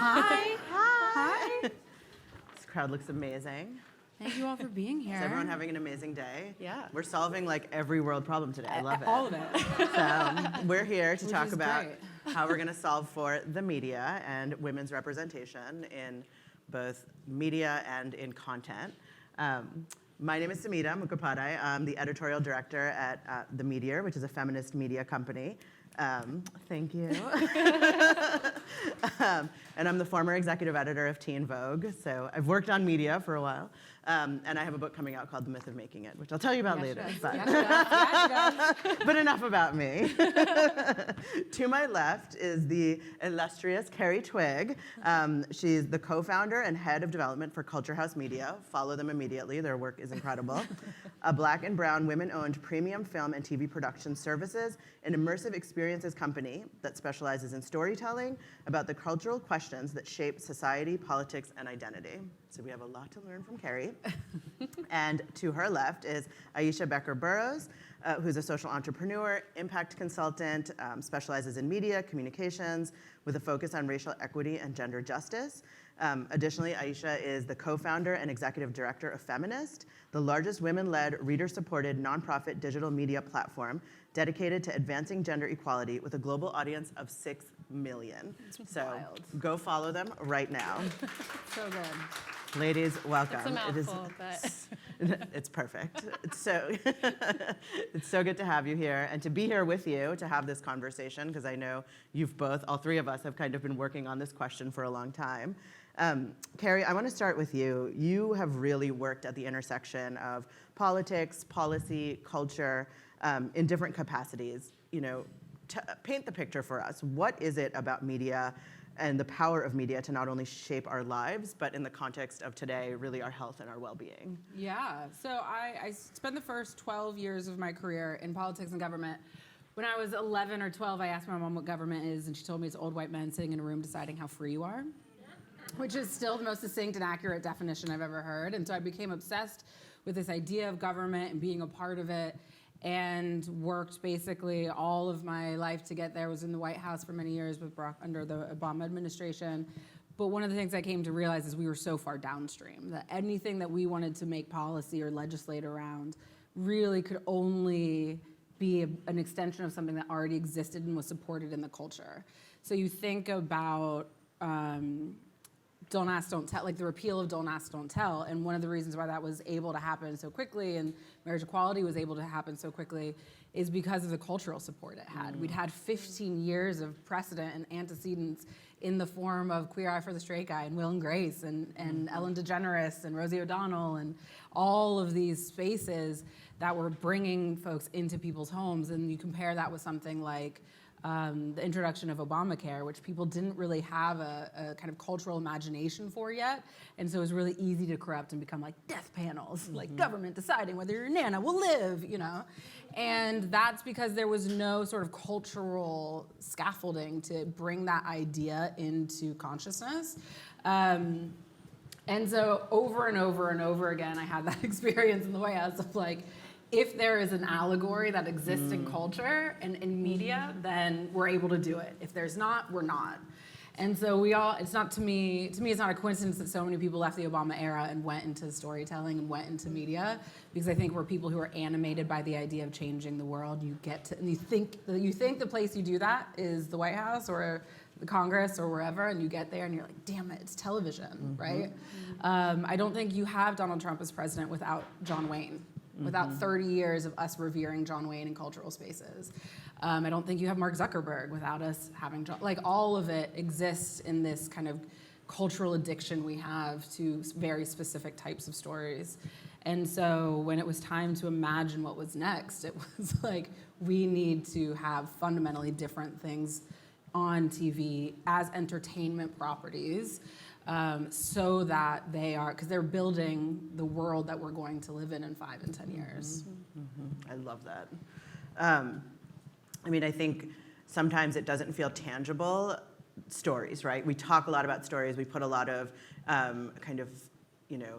Hi. Hi. This crowd looks amazing. Thank you all for being here. Is everyone having an amazing day? Yeah. We're solving like every world problem today. I love it. All of it. So we're here to talk is about great. how we're going to solve for the media and women's representation in both media and in content. My name is Samhita Mukhopadhyay. I'm the editorial director at The Meteor, which is a feminist media company. Thank you. And I'm the former executive editor of Teen Vogue, so I've worked on media for a while. And I have a book coming out called The Myth of Making It, which I'll tell you about later. But enough about me. To my left is the illustrious Carri Twigg. She's the co-founder and head of development for Culture House Media. Follow them immediately. Their work is incredible. A Black and brown women-owned premium film and TV production services and immersive experiences company that specializes in storytelling about the cultural questions that shape society, politics, and identity. So we have a lot to learn from Carri. And to her left is Aisha Becker-Burrowes, who's a social entrepreneur, impact consultant, specializes in media, communications, with a focus on racial equity and gender justice. Additionally, Aisha is the co-founder and executive director of Feminist, the largest women-led, reader-supported nonprofit digital media platform dedicated to advancing gender equality with a global audience of 6 million. So wild. Go follow them right now. So good. Ladies, welcome. It's a mouthful, but It's perfect. It's so good to have you here and to be here with you to have this conversation, because I know you've both, all three of us, have kind of been working on this question for a long time. Carri, I want to start with you. You have really worked at the intersection of politics, policy, culture, in different capacities. You know, paint the picture for us. What is it about media and the power of media to not only shape our lives, but in the context of today, really our health and our well-being? Yeah, so I spent the first 12 years of my career in politics and government. When I was 11 or 12, I asked my mom what government is, and she told me it's old white men sitting in a room deciding how free you are, which is still the most succinct and accurate definition I've ever heard. And so I became obsessed with this idea of government and being a part of it, and worked basically all of my life to get there. Was in the White House for many years with Barack under the Obama administration. But one of the things I came to realize is we were so far downstream that anything that we wanted to make policy or legislate around really could only be an extension of something that already existed and was supported in the culture. So you think about Don't Ask, Don't Tell, like the repeal of Don't Ask, Don't Tell. And one of the reasons why that was able to happen so quickly and marriage equality was able to happen so quickly is because of the cultural support it had. We'd had 15 years of precedent and antecedents in the form of Queer Eye for the Straight Guy and Will and Grace and Ellen DeGeneres and Rosie O'Donnell and all of these spaces that were bringing folks into people's homes. And you compare that with something like the introduction of Obamacare, which people didn't really have a kind of cultural imagination for yet. And so it was really easy to corrupt and become like death panels, like government deciding whether your Nana will live, you know? And that's because there was no sort of cultural scaffolding to bring that idea into consciousness. And so over and over and over again, I had that experience in the White House of like, if there is an allegory that exists in culture and in media, then we're able to do it. If there's not, we're not. And so it's not, to me, it's not a coincidence that so many people left the Obama era and went into storytelling and went into media, because I think we're people who are animated by the idea of changing the world. You get to, and you think the place you do that is the White House or the Congress or wherever, and you get there and you're like, damn it, it's television, right? I don't think you have Donald Trump as president without John Wayne. Without 30 years of us revering John Wayne in cultural spaces. I don't think you have Mark Zuckerberg without us having John, like all of it exists in this kind of cultural addiction we have to very specific types of stories. And so when it was time to imagine what was next, it was like, we need to have fundamentally different things on TV as entertainment properties. So that they are, because they're building the world that we're going to live in 5 and 10 years. I love that. I mean, I think sometimes it doesn't feel tangible, stories, right? We talk a lot about stories. We put a lot of kind of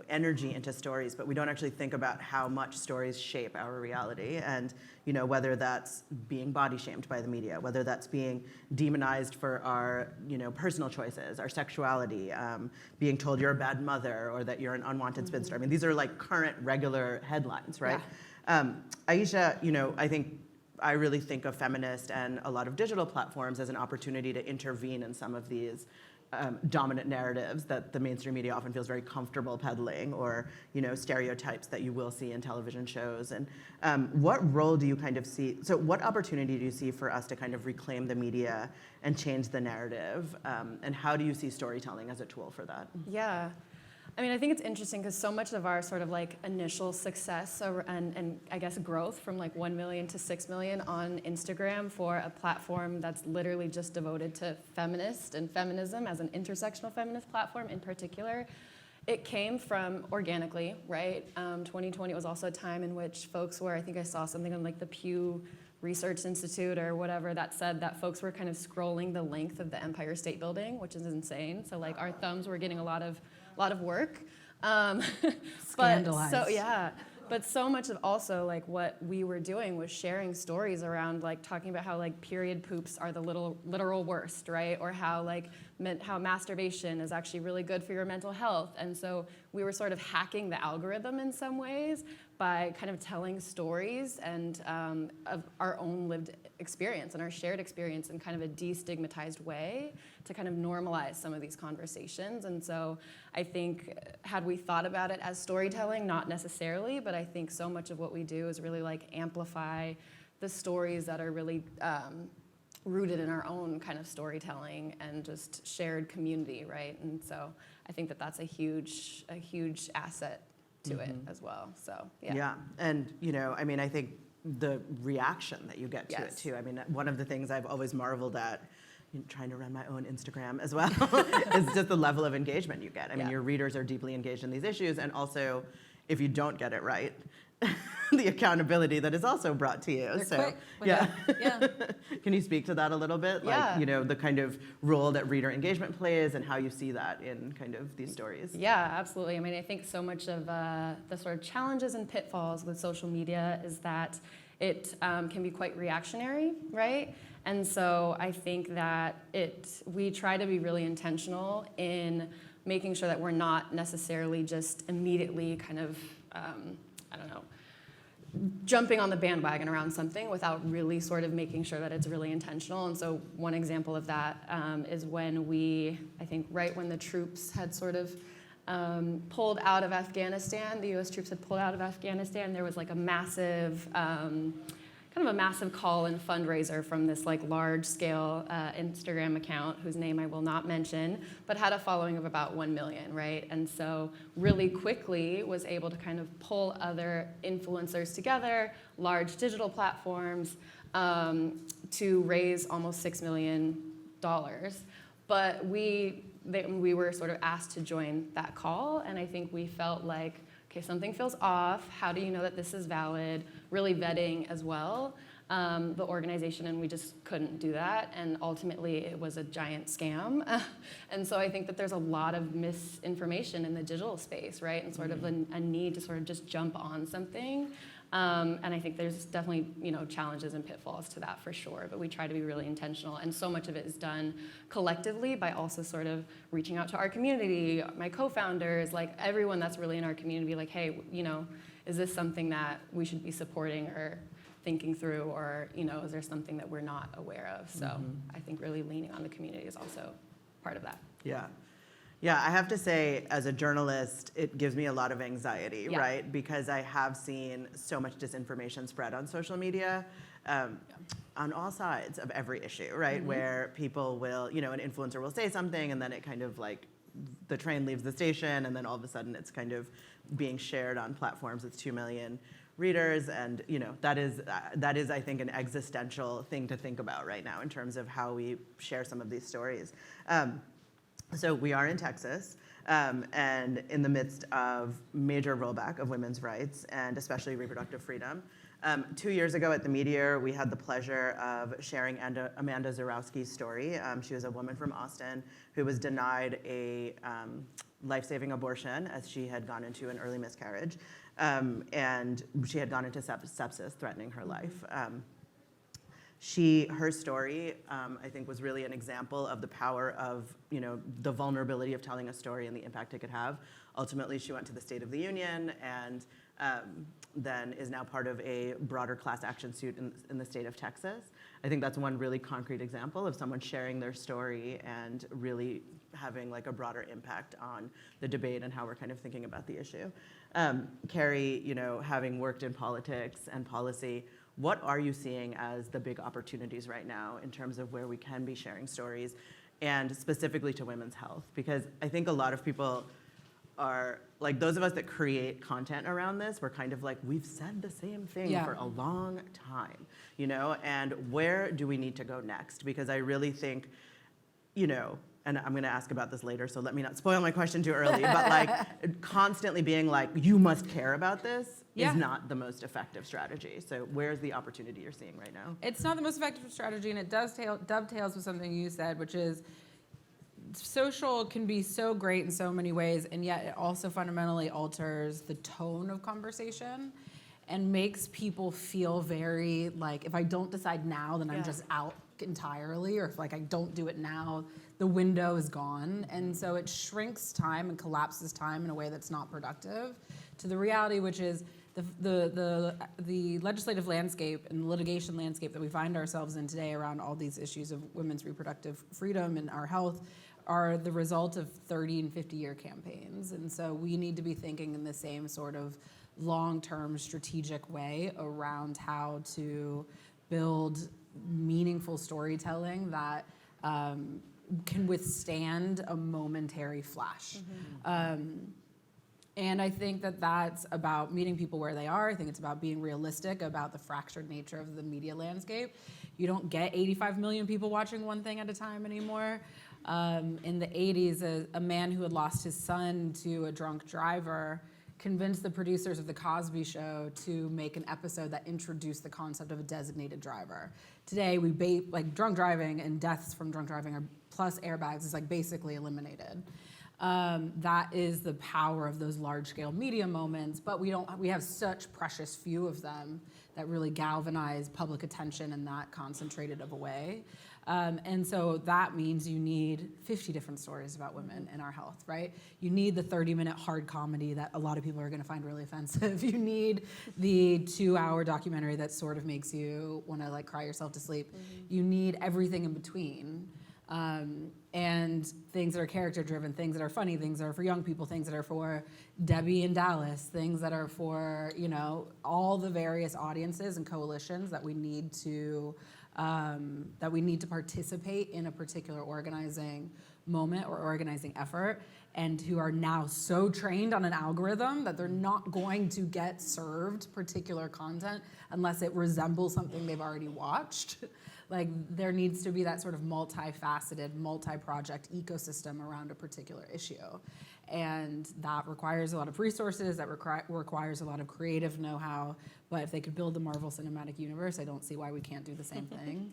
energy into stories, but we don't actually think about how much stories shape our reality. And whether that's being body shamed by the media, whether that's being demonized for our personal choices, our sexuality, being told you're a bad mother or that you're an unwanted spinster. I mean, these are like current regular headlines, right? Aisha, I think I really think of feminist and a lot of digital platforms as an opportunity to intervene in some of these dominant narratives that the mainstream media often feels very comfortable peddling, or stereotypes that you will see in television shows. And what role do you kind of see? So, what opportunity do you see for us to kind of reclaim the media and change the narrative? And how do you see storytelling as a tool for that? Yeah. I mean, I think it's interesting because so much of our sort of like initial success and I guess growth from like 1 million to 6 million on Instagram for a platform that's literally just devoted to feminist and feminism as an intersectional feminist platform in particular, it came from organically, right? 2020 was also a time in which folks were, I think I saw something on like the Pew Research Institute or whatever that said that folks were kind of scrolling the length of the Empire State Building, which is insane. So like our thumbs were getting a lot of work. Scandalized. But so much of also like what we were doing was sharing stories around like talking about how like period poops are the literal worst, right? Or how masturbation is actually really good for your mental health. And so we were sort of hacking the algorithm in some ways by kind of telling stories and of our own lived experience and our shared experience in kind of a destigmatized way to kind of normalize some of these conversations. And so I think had we thought about it as storytelling, not necessarily, but I think so much of what we do is really like amplify the stories that are really rooted in our own kind of storytelling and just shared community, right? And so I think that that's a huge asset to it as well. So Yeah, and I mean, I think the reaction that you get to it too. I mean, one of the things I've always marveled at, trying to run my own Instagram as well, is just the level of engagement you get. I mean, your readers are deeply engaged in these issues, and also, if you don't get it right, the accountability that is also brought to you. They're quick. Can you speak to that a little bit? Like, the kind of role that reader engagement plays and how you see that in kind of these stories. Yeah, absolutely. I mean, I think so much of the sort of challenges and pitfalls with social media is that it can be quite reactionary, right? And so I think that we try to be really intentional in making sure that we're not necessarily just immediately kind of, jumping on the bandwagon around something without really sort of making sure that it's really intentional. And so one example of that is when I think right when the troops had sort of pulled out of Afghanistan, the US troops had pulled out of Afghanistan, there was like a massive, kind of a massive call and fundraiser from this like large scale Instagram account whose name I will not mention, but had a following of about 1 million, right? And so really quickly was able to kind of pull other influencers together, large digital platforms, to raise almost $6 million. But we were sort of asked to join that call, and I think we felt like, okay, something feels off. How do you know that this is valid? Really vetting as well the organization, and we just couldn't do that. And ultimately, it was a giant scam. And so I think that there's a lot of misinformation in the digital space, right? And sort of a need to sort of just jump on something. And I think there's definitely challenges and pitfalls to that for sure, but we try to be really intentional, and so much of it is done collectively by also sort of reaching out to our community, my co-founders, like everyone that's really in our community, like, hey, is this something that we should be supporting or thinking through, or is there something that we're not aware of? So I think really leaning on the community is also part of that. Yeah, I have to say, as a journalist, it gives me a lot of anxiety, right? Because I have seen so much disinformation spread on social media on all sides of every issue, right? Where people will, an influencer will say something, and then it kind of like, the train leaves the station, and then all of a sudden it's kind of being shared on platforms with 2 million readers, and that is, I think, an existential thing to think about right now in terms of how we share some of these stories. So we are in Texas, and in the midst of major rollback of women's rights, and especially reproductive freedom. 2 years ago at the Meteor, we had the pleasure of sharing Amanda Zarowski's story. She was a woman from Austin who was denied a life-saving abortion as she had gone into an early miscarriage, and she had gone into sepsis, threatening her life. Her story, I think, was really an example of the power of, the vulnerability of telling a story and the impact it could have. Ultimately, she went to the State of the Union and then is now part of a broader class action suit in the state of Texas. I think that's one really concrete example of someone sharing their story and really having like a broader impact on the debate and how we're kind of thinking about the issue. Carri, having worked in politics and policy, what are you seeing as the big opportunities right now in terms of where we can be sharing stories, and specifically to women's health? Because I think a lot of people are, like those of us that create content around this, we're kind of like, we've said the same thing for a long time, and where do we need to go next? Because I really think, and I'm gonna ask about this later, so let me not spoil my question too early, but like constantly being like, you must care about this is not the most effective strategy. So where's the opportunity you're seeing right now? It's not the most effective strategy, and it dovetails with something you said, which is social can be so great in so many ways, and yet it also fundamentally alters the tone of conversation and makes people feel very like, if I don't decide now, then I'm just out entirely, or if like I don't do it now, the window is gone. And so it shrinks time and collapses time in a way that's not productive to the reality, which is the legislative landscape and the litigation landscape that we find ourselves in today around all these issues of women's reproductive freedom and our health are the result of 30 and 50-year campaigns. And so we need to be thinking in the same sort of long-term strategic way around how to build meaningful storytelling that can withstand a momentary flash. And I think that that's about meeting people where they are. I think it's about being realistic about the fractured nature of the media landscape. You don't get 85 million people watching one thing at a time anymore. In the 80s, a man who had lost his son to a drunk driver convinced the producers of The Cosby Show to make an episode that introduced the concept of a designated driver. Today, like drunk driving and deaths from drunk driving are plus airbags is like basically eliminated. That is the power of those large-scale media moments, but we have such precious few of them that really galvanize public attention in that concentrated of a way. And so that means you need 50 different stories about women in our health, right? You need the 30-minute hard comedy that a lot of people are gonna find really offensive. You need the 2-hour documentary that sort of makes you wanna like cry yourself to sleep. You need everything in between. And things that are character-driven, things that are funny, things that are for young people, things that are for Debbie in Dallas, things that are for, all the various audiences and coalitions that we need to participate in a particular organizing moment or organizing effort, and who are now so trained on an algorithm that they're not going to get served particular content unless it resembles something they've already watched. Like there needs to be that sort of multifaceted, multi-project ecosystem around a particular issue. And that requires a lot of resources, that requires a lot of creative know-how, but if they could build the Marvel Cinematic Universe, I don't see why we can't do the same thing.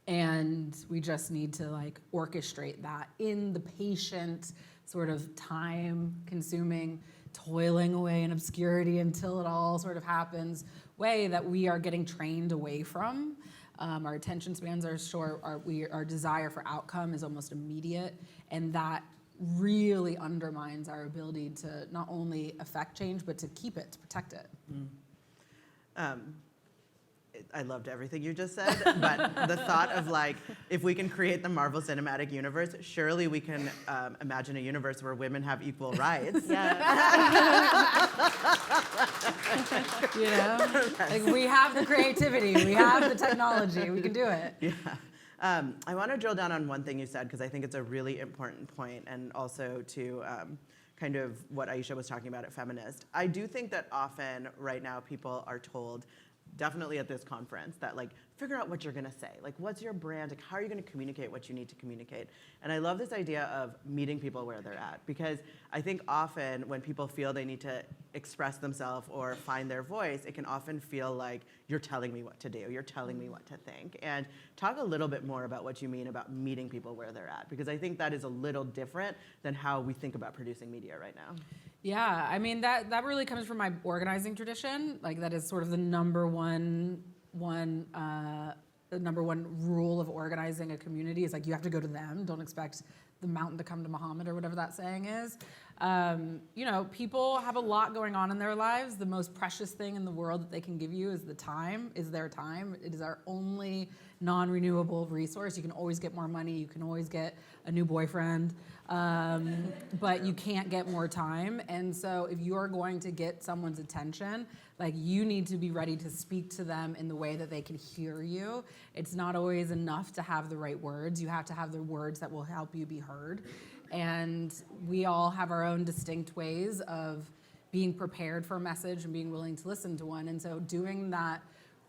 And we just need to like orchestrate that in the patient, sort of time-consuming, toiling away in obscurity until it all sort of happens way that we are getting trained away from. Our attention spans are short, our desire for outcome is almost immediate, and that really undermines our ability to not only affect change, but to keep it, to protect it. I loved everything you just said, but the thought of like, if we can create the Marvel Cinematic Universe, surely we can imagine a universe where women have equal rights. Like we have the creativity, we have the technology, we can do it. Yeah. I want to drill down on one thing you said, because I think it's a really important point, and also to kind of what Aisha was talking about at Feminist. I do think that often right now people are told definitely at this conference, that like, figure out what you're gonna say. Like, what's your brand? Like, how are you gonna communicate what you need to communicate? And I love this idea of meeting people where they're at, because I think often when people feel they need to express themselves or find their voice, it can often feel like you're telling me what to do, you're telling me what to think. And talk a little bit more about what you mean about meeting people where they're at, because I think that is a little different than how we think about producing media right now. Yeah, I mean, that really comes from my organizing tradition. Like, that is sort of the number one rule of organizing a community is like, you have to go to them. Don't expect the mountain to come to Muhammad, or whatever that saying is. You know, people have a lot going on in their lives. The most precious thing in the world that they can give you is their time. It is our only non-renewable resource. You can always get more money. You can always get a new boyfriend. But you can't get more time. And so if you're going to get someone's attention, like, you need to be ready to speak to them in the way that they can hear you. It's not always enough to have the right words. You have to have the words that will help you be heard. And we all have our own distinct ways of being prepared for a message and being willing to listen to one. And so doing that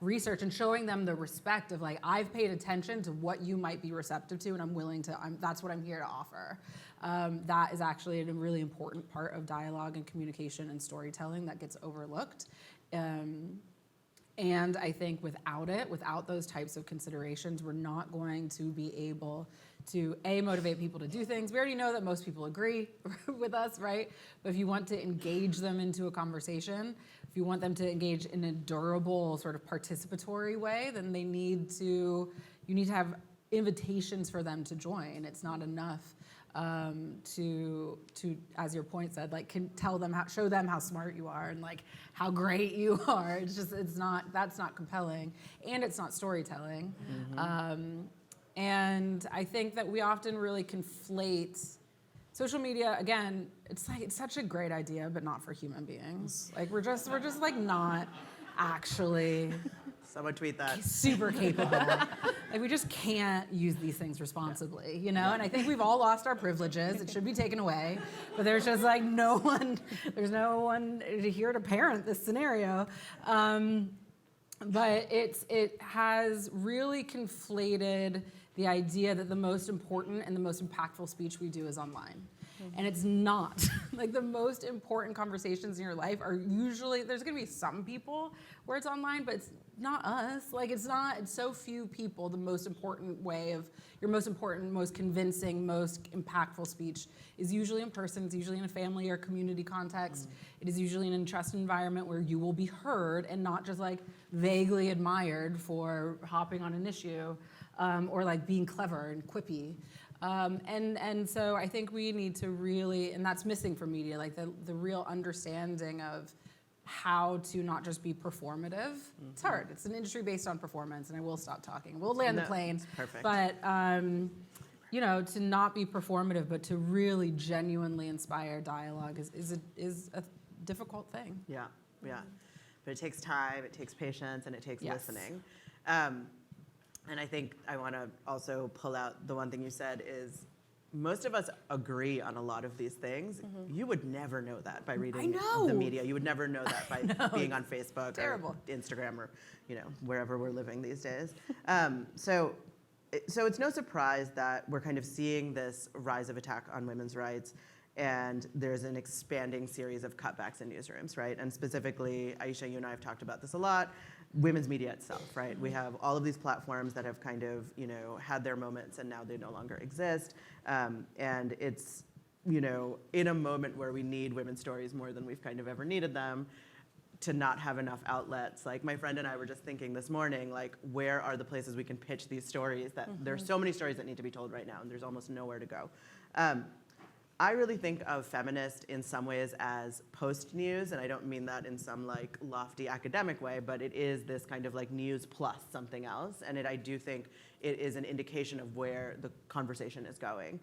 research and showing them the respect of like, I've paid attention to what you might be receptive to, and I'm willing to, that's what I'm here to offer. That is actually a really important part of dialogue and communication and storytelling that gets overlooked. And I think without those types of considerations, we're not going to be able to, A, motivate people to do things. We already know that most people agree with us, right? But if you want to engage them into a conversation, if you want them to engage in a durable, sort of participatory way, then you need to have invitations for them to join. It's not enough to, as your point said, like, show them how smart you are and like how great you are. That's not compelling, and it's not storytelling. Mm-hmm. And I think that we often really conflate social media. Again, it's such a great idea, but not for human beings. Like, we're just like not actually Someone tweet that. super capable. Like, we just can't use these things responsibly, you know? Yeah. And I think we've all lost our privileges. It should be taken away. But there's just like there's no one here to parent this scenario. But it has really conflated the idea that the most important and the most impactful speech we do is online. Mm-hmm. And it's not. Like, the most important conversations in your life are usually, there's gonna be some people where it's online, but it's not us. Like, it's so few people. The most important way of, your most important, most convincing, most impactful speech is usually in person. It's usually in a family or community context. Mm-hmm. It is usually in an entrusted environment where you will be heard and not just like vaguely admired for hopping on an issue or like being clever and quippy. And so I think we need to really, and that's missing from media, like the real understanding of how to not just be performative. Mm-hmm. It's hard. It's an industry based on performance, and I will stop talking. We'll land the plane. Perfect. But you know, to not be performative, but to really genuinely inspire dialogue is a difficult thing. Yeah, yeah. But it takes time, it takes patience, and it takes listening. And I think I want to also pull out the one thing you said is most of us agree on a lot of these things. Mm-hmm. You would never know that by reading the media. You would never know that by being on Facebook or Instagram or, you know, wherever we're living these days. So it's no surprise that we're kind of seeing this rise of attack on women's rights, and there's an expanding series of cutbacks in newsrooms, right? And specifically, Aisha, you and I have talked about this a lot, women's media itself, right? We have all of these platforms that have kind of, you know, had their moments and now they no longer exist. And it's, you know, in a moment where we need women's stories more than we've kind of ever needed them, to not have enough outlets. Like, my friend and I were just thinking this morning, like, where are the places we can pitch these stories that there's so many stories that need to be told right now and there's almost nowhere to go. I really think of feminist in some ways as post-news, and I don't mean that in some like lofty academic way, but it is this kind of like news plus something else, and I do think it is an indication of where the conversation is going.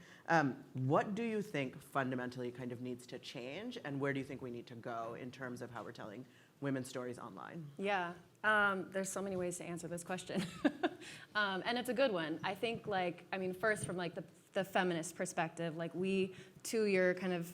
What do you think fundamentally kind of needs to change, and where do you think we need to go in terms of how we're telling women's stories online? Yeah, there's so many ways to answer this question. And it's a good one. I think, like, I mean, first from like the feminist perspective, like, we, to your kind of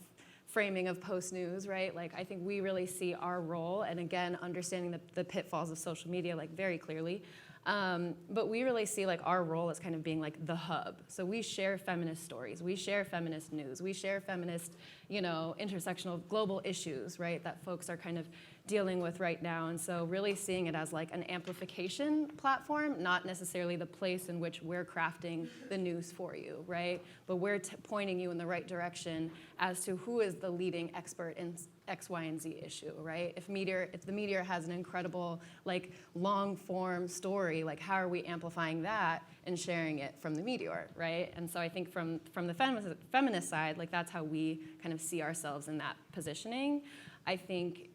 framing of post news, right? Like I think we really see our role, and again, understanding the pitfalls of social media like very clearly. But we really see like our role as kind of being like the hub. So we share feminist stories, we share feminist news, we share feminist, intersectional global issues, right, that folks are kind of dealing with right now. And so really seeing it as like an amplification platform, not necessarily the place in which we're crafting the news for you, right? But we're pointing you in the right direction as to who is the leading expert in X, Y, and Z issue, right? If the media has an incredible, like, long-form story, like, how are we amplifying that and sharing it from the meteor, right? And so I think from the feminist side, like, that's how we kind of see ourselves in that positioning. I think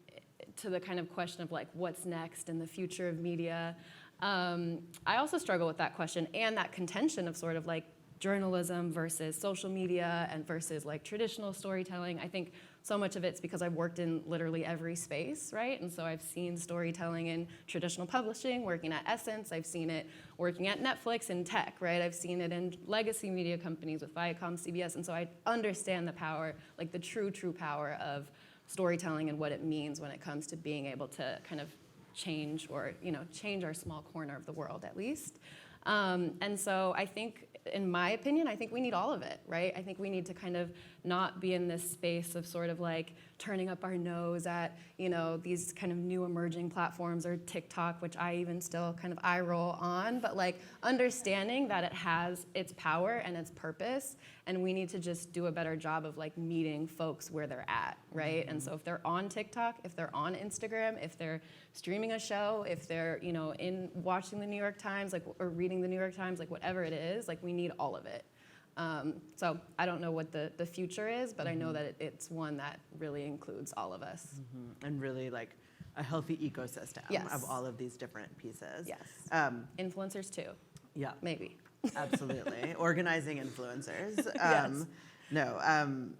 to the kind of question of, like, what's next in the future of media, I also struggle with that question and that contention of sort of, like, journalism versus social media and versus, like, traditional storytelling. I think so much of it's because I've worked in literally every space, right? And so I've seen storytelling in traditional publishing, working at Essence. I've seen it working at Netflix and tech, right? I've seen it in legacy media companies with Viacom, CBS. And so I understand the power, like the true power of storytelling and what it means when it comes to being able to kind of change or, change our small corner of the world at least. And so I think, in my opinion, I think we need all of it, right? I think we need to kind of not be in this space of sort of like turning up our nose at, these kind of new emerging platforms or TikTok, which I even still kind of eye roll on, but like understanding that it has its power and its purpose, and we need to just do a better job of like meeting folks where they're at, right? Mm-hmm. And so if they're on TikTok, if they're on Instagram, if they're streaming a show, if they're, in watching the New York Times, like, or reading the New York Times, like whatever it is, like we need all of it. So I don't know what the future is, but I know that it's one that really includes all of us. Mm-hmm. And really like a healthy ecosystem of all of these different pieces. Yes. Influencers too. Yeah. Maybe. Absolutely. Organizing influencers. Yes. No.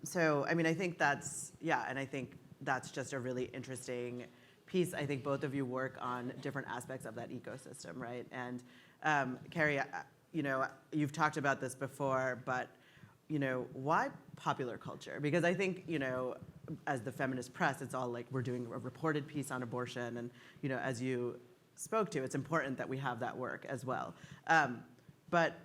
So, I mean, I think and I think that's just a really interesting piece. I think both of you work on different aspects of that ecosystem, right? And Carri, you've talked about this before, but, why popular culture? Because I think, as the feminist press, it's all like we're doing a reported piece on abortion. And, as you spoke to, it's important that we have that work as well. But,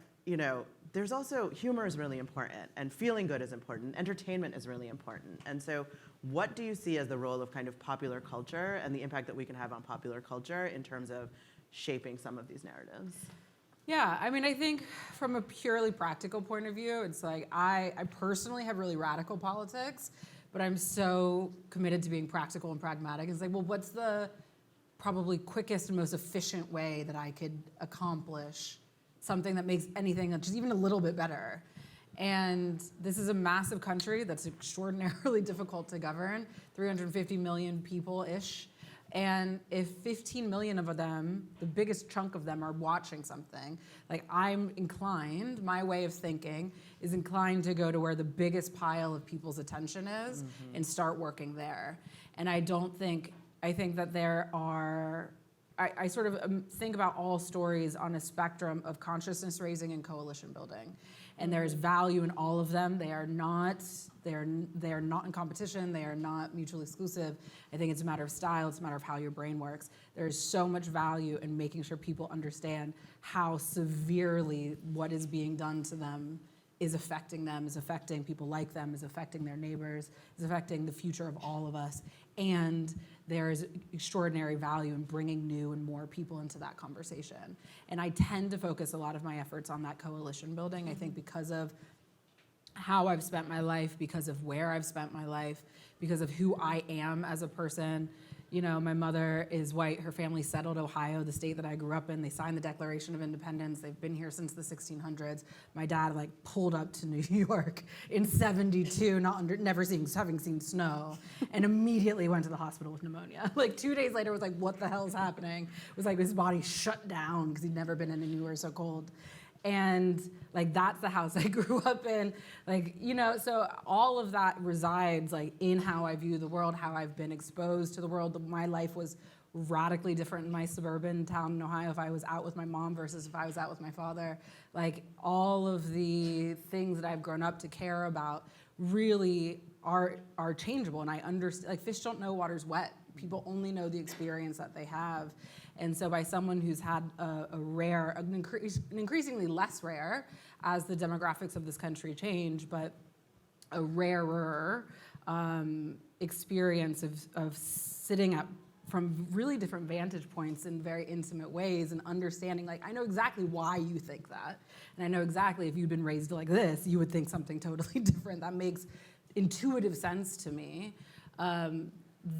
there's also humor is really important, and feeling good is important. Entertainment is really important. And so what do you see as the role of kind of popular culture and the impact that we can have on popular culture in terms of shaping some of these narratives? Yeah, I mean, I think from a purely practical point of view, it's like I personally have really radical politics, but I'm so committed to being practical and pragmatic. It's like, well, what's the probably quickest and most efficient way that I could accomplish something that makes anything just even a little bit better? And this is a massive country that's extraordinarily difficult to govern, 350 million people-ish. And if 15 million of them, the biggest chunk of them are watching something, like I'm inclined, my way of thinking is inclined to go to where the biggest pile of people's attention is and start working there. And I think that there are, I sort of think about all stories on a spectrum of consciousness raising and coalition building. And there's value in all of them. They are not in competition. They are not mutually exclusive. I think it's a matter of style. It's a matter of how your brain works. There's so much value in making sure people understand how severely what is being done to them is affecting them, is affecting people like them, is affecting their neighbors, is affecting the future of all of us. And there is extraordinary value in bringing new and more people into that conversation. And I tend to focus a lot of my efforts on that coalition building, I think because of how I've spent my life, because of where I've spent my life, because of who I am as a person. My mother is white. Her family settled Ohio, the state that I grew up in. They signed the Declaration of Independence. They've been here since the 1600s. My dad pulled up to New York in 72, having seen snow, and immediately went to the hospital with pneumonia. 2 days later was what the hell's happening? It was like his body shut down because he'd never been anywhere so cold. And that's the house I grew up in, so all of that resides in how I view the world, how I've been exposed to the world. My life was radically different in my suburban town in Ohio if I was out with my mom versus if I was out with my father. Like all of the things that I've grown up to care about really are changeable, and I understand. Like fish don't know water's wet. People only know the experience that they have, and so by someone who's had an increasingly less rare as the demographics of this country change, but a rarer experience of sitting up from really different vantage points in very intimate ways and understanding, like, I know exactly why you think that. And I know exactly if you'd been raised like this, you would think something totally different. That makes intuitive sense to me.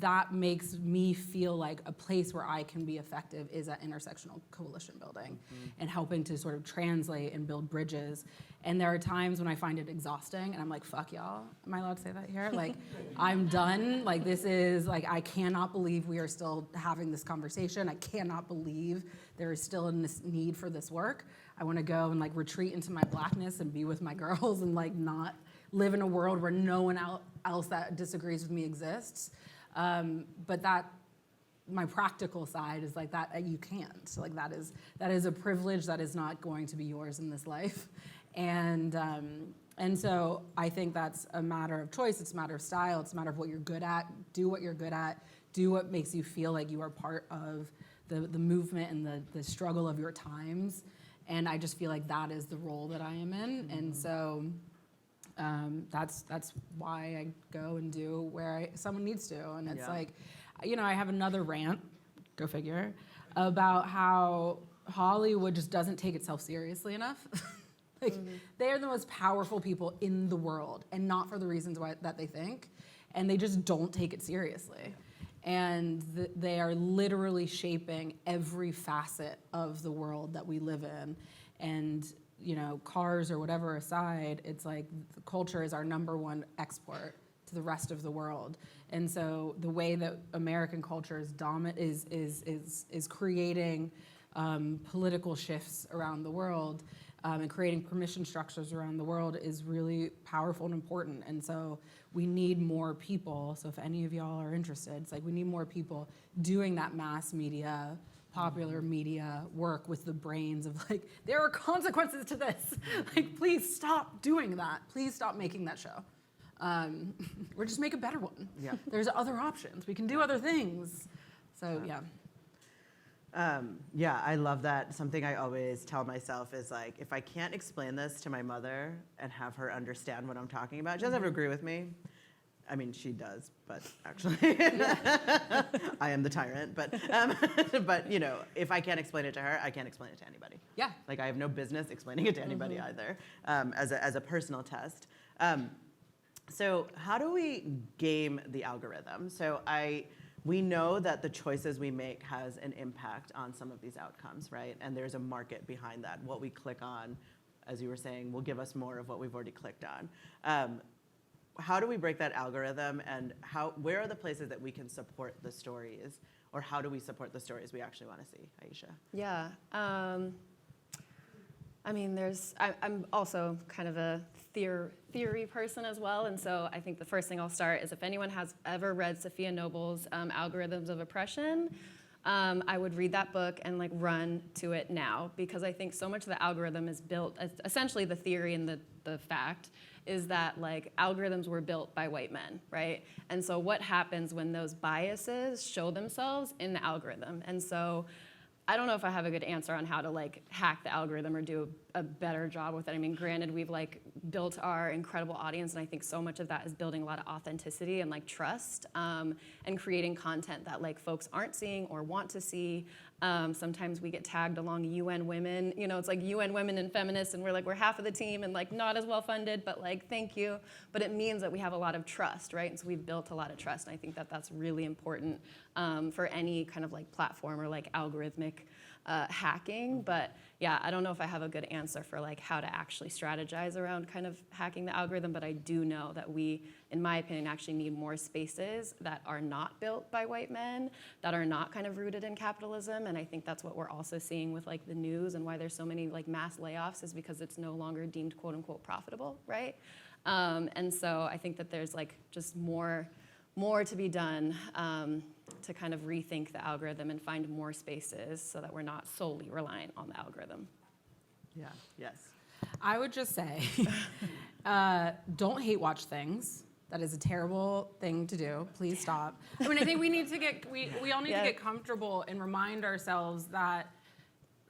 That makes me feel like a place where I can be effective is at intersectional coalition building and helping to sort of translate and build bridges. And there are times when I find it exhausting and I'm like, fuck y'all. Am I allowed to say that here? Like, I'm done. Like, this is, like, I cannot believe we are still having this conversation. I cannot believe there is still a need for this work. I want to go and, like, retreat into my blackness and be with my girls and, like, not live in a world where no one else that disagrees with me exists. But that, my practical side is like that you can't. Like that is a privilege that is not going to be yours in this life, and so I think that's a matter of choice. It's a matter of style. It's a matter of what you're good at. Do what you're good at. Do what makes you feel like you are part of the movement and the struggle of your times. And I just feel like that is the role that I am in, and so. That's why I go and do where someone needs to. And it's like, you know, I have another rant, go figure, about how Hollywood just doesn't take itself seriously enough. Like, they are the most powerful people in the world, and not for the reasons that they think. And they just don't take it seriously. And they are literally shaping every facet of the world that we live in. And you know, cars or whatever aside, it's like the culture is our #1 export to the rest of the world. And so the way that American culture is creating political shifts around the world and creating permission structures around the world is really powerful and important. And so we need more people. So if any of y'all are interested, it's like we need more people doing that mass media, popular media work with the brains of like, there are consequences to this. Like, please stop doing that. Please stop making that show. Or just make a better one. Yeah. There's other options. We can do other things. So yeah. Yeah, I love that. Something I always tell myself is like, if I can't explain this to my mother and have her understand what I'm talking about, she doesn't ever agree with me. I mean, she does, but actually, I am the tyrant. But you know, if I can't explain it to her, I can't explain it to anybody. Yeah. Like I have no business explaining it to anybody either, as a personal test. So how do we game the algorithm? So we know that the choices we make has an impact on some of these outcomes, right? And there's a market behind that. What we click on, as you were saying, will give us more of what we've already clicked on. How do we break that algorithm, and where are the places that we can support the stories, or how do we support the stories we actually want to see, Aisha? Yeah. I mean, I'm also kind of a theory person as well, and so I think the first thing I'll start is if anyone has ever read Sophia Noble's Algorithms of Oppression, I would read that book and like run to it now, because I think so much of the algorithm is built, essentially the theory and the fact is that like algorithms were built by white men, right? And so what happens when those biases show themselves in the algorithm? And so I don't know if I have a good answer on how to like hack the algorithm or do a better job with it. I mean, granted, we've like built our incredible audience, and I think so much of that is building a lot of authenticity and like trust, and creating content that like folks aren't seeing or want to see. Sometimes we get tagged along UN Women, you know, it's like UN Women and feminists, and we're half of the team and like not as well funded, but like thank you. But it means that we have a lot of trust, right? And so we've built a lot of trust, and I think that that's really important for any kind of like platform or like algorithmic hacking. But yeah, I don't know if I have a good answer for like how to actually strategize around kind of hacking the algorithm, but I do know that we, in my opinion, actually need more spaces that are not built by white men, that are not kind of rooted in capitalism. And I think that's what we're also seeing with like the news, and why there's so many like mass layoffs is because it's no longer deemed quote unquote profitable, right? And so I think that there's like just more more to be done to kind of rethink the algorithm and find more spaces so that we're not solely reliant on the algorithm. Yeah, yes. I would just say, don't hate watch things. That is a terrible thing to do. Please stop. I mean, I think we need to we all need to get comfortable and remind ourselves that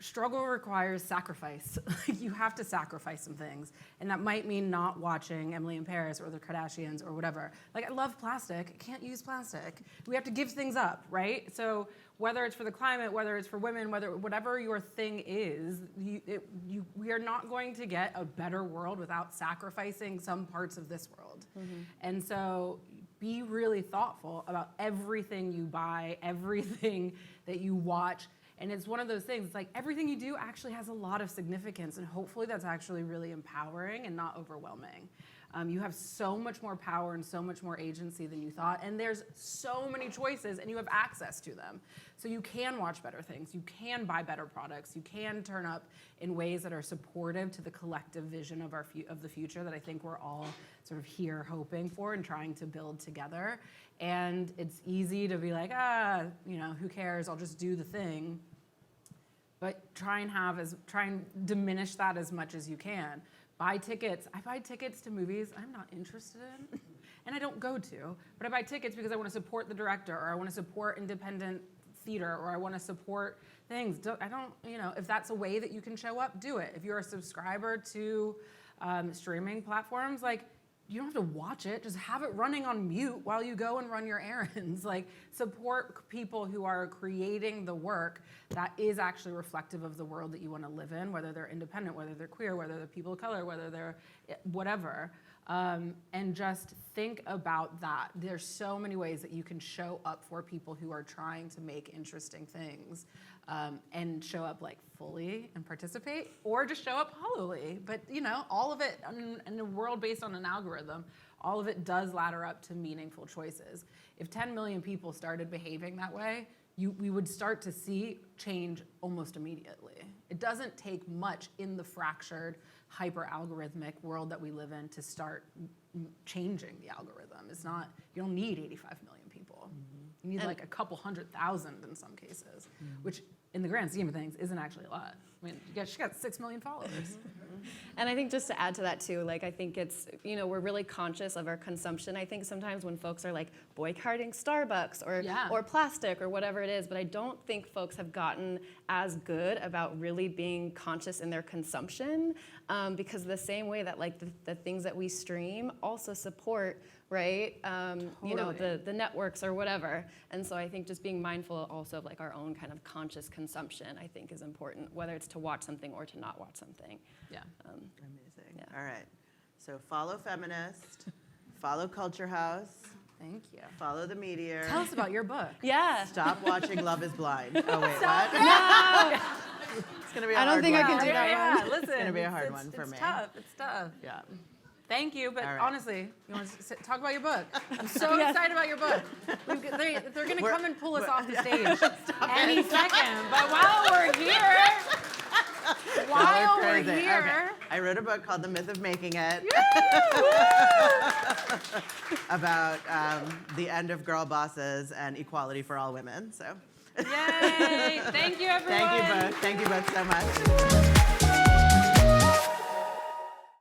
struggle requires sacrifice. You have to sacrifice some things. And that might mean not watching Emily in Paris or the Kardashians or whatever. Like, I love plastic. I can't use plastic. We have to give things up, right? So whether it's for the climate, whether it's for women, whatever your thing is, we are not going to get a better world without sacrificing some parts of this world. Mm-hmm. And so be really thoughtful about everything you buy, everything that you watch. And it's one of those things, it's like everything you do actually has a lot of significance, and hopefully that's actually really empowering and not overwhelming. You have so much more power and so much more agency than you thought, and there's so many choices, and you have access to them. So you can watch better things, you can buy better products, you can turn up in ways that are supportive to the collective vision of of the future that I think we're all sort of here hoping for and trying to build together. And it's easy to be like, who cares? I'll just do the thing. But try and diminish that as much as you can. Buy tickets. I buy tickets to movies I'm not interested in, and I don't go to. But I buy tickets because I want to support the director, or I want to support independent theater, or I want to support things. If that's a way that you can show up, do it. If you're a subscriber to streaming platforms, you don't have to watch it. Just have it running on mute while you go and run your errands. Support people who are creating the work that is actually reflective of the world that you want to live in, whether they're independent, whether they're queer, whether they're people of color, whether they're whatever. And just think about that. There's so many ways that you can show up for people who are trying to make interesting things, and show up fully and participate, or just show up hollowly. But all of it in a world based on an algorithm, all of it does ladder up to meaningful choices. If 10 million people started behaving that way, we would start to see change almost immediately. It doesn't take much in the fractured, hyper-algorithmic world that we live in to start changing the algorithm. It's not, you don't need 85 million people. Mm-hmm. You need a couple 100,000 in some cases, which in the grand scheme of things isn't actually a lot. I mean, she got 6 million followers. And I think just to add to that too, I think it's, we're really conscious of our consumption. I think sometimes when folks are boycotting Starbucks or plastic or whatever it is, but I don't think folks have gotten as good about really being conscious in their consumption, because the same way that the things that we stream also support, right? Totally. The networks or whatever. And so I think just being mindful also of our own kind of conscious consumption, I think is important, whether it's to watch something or to not watch something. Yeah. Amazing. Yeah. All right. So follow Feminist, follow Culture House, Thank you. follow The Meteor. Tell us about your book. Yeah. Stop watching Love is Blind. Oh, wait, Stop. what? No. It's going to be a I don't hard think I one. can do that Yeah, one. listen. It's going to be a hard one for me. It's tough. It's tough. Yeah. Thank you, but All right. honestly, you want to talk about your book? I'm so excited about your book. They're going to come and pull us off the stage any second. But while we're here, Crazy. Okay. I wrote a book called The Myth of Making It about the end of girl bosses and equality for all women. So, yay! Thank you, everyone. thank you both. Thank you both so much.